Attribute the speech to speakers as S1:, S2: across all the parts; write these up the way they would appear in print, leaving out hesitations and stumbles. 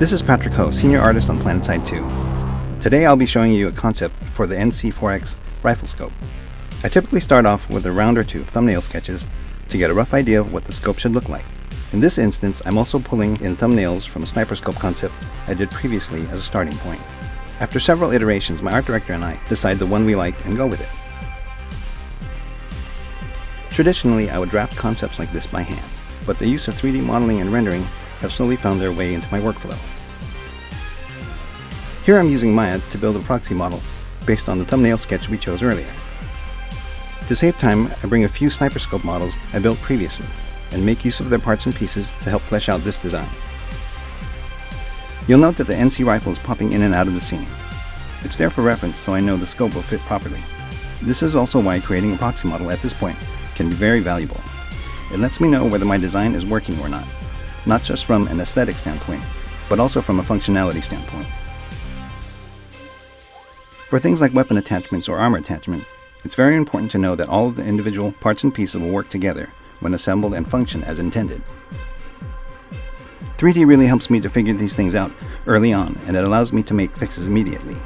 S1: This is Patrick Ho, Senior Artist on PlanetSide 2. Today I'll be showing you a concept for the NC4X rifle scope. I typically start off with a round or two of thumbnail sketches to get a rough idea of what the scope should look like. In this instance, I'm also pulling in thumbnails from a sniper scope concept I did previously as a starting point. After several iterations, my art director and I decide the one we like and go with it. Traditionally, I would draft concepts like this by hand, but the use of 3D modeling and rendering have slowly found their way into my workflow. Here I'm using Maya to build a proxy model based on the thumbnail sketch we chose earlier. To save time, I bring a few sniper scope models I built previously and make use of their parts and pieces to help flesh out this design. You'll note that the NC rifle is popping in and out of the scene. It's there for reference, so I know the scope will fit properly. This is also why creating a proxy model at this point can be very valuable. It lets me know whether my design is working or not just from an aesthetic standpoint, but also from a functionality standpoint. For things like weapon attachments or armor attachment, it's very important to know that all of the individual parts and pieces will work together when assembled and function as intended. 3D really helps me to figure these things out early on, and it allows me to make fixes immediately.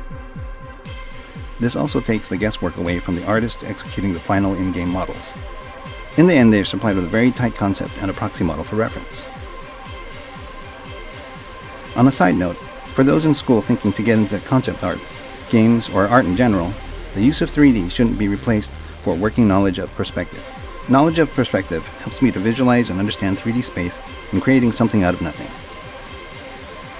S1: This also takes the guesswork away from the artist executing the final in-game models. In the end, they are supplied with a very tight concept and a proxy model for reference. On a side note, for those in school thinking to get into concept art, games, or art in general, the use of 3D shouldn't be replaced for working knowledge of perspective. Knowledge of perspective helps me to visualize and understand 3D space in creating something out of nothing.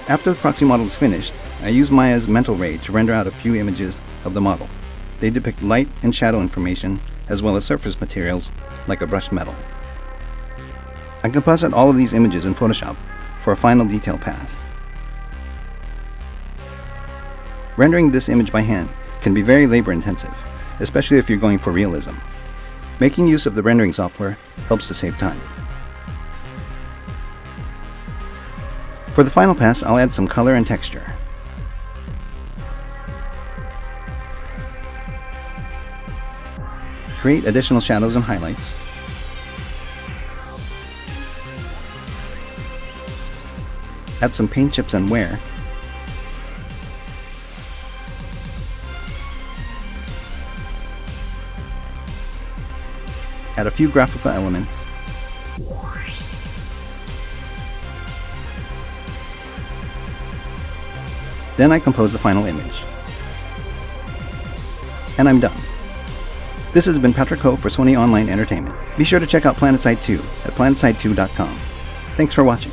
S1: After the proxy model is finished, I use Maya's mental ray to render out a few images of the model. They depict light and shadow information, as well as surface materials like a brushed metal. I composite all of these images in Photoshop for a final detail pass. Rendering this image by hand can be very labor-intensive, especially if you're going for realism. Making use of the rendering software helps to save time. For the final pass, I'll add some color and texture. Create additional shadows and highlights. Add some paint chips and wear. Add a few graphical elements. Then I compose the final image. And I'm done. This has been Patrick Ho for Sony Online Entertainment. Be sure to check out PlanetSide 2 at planetside2.com. Thanks for watching.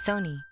S2: Sony.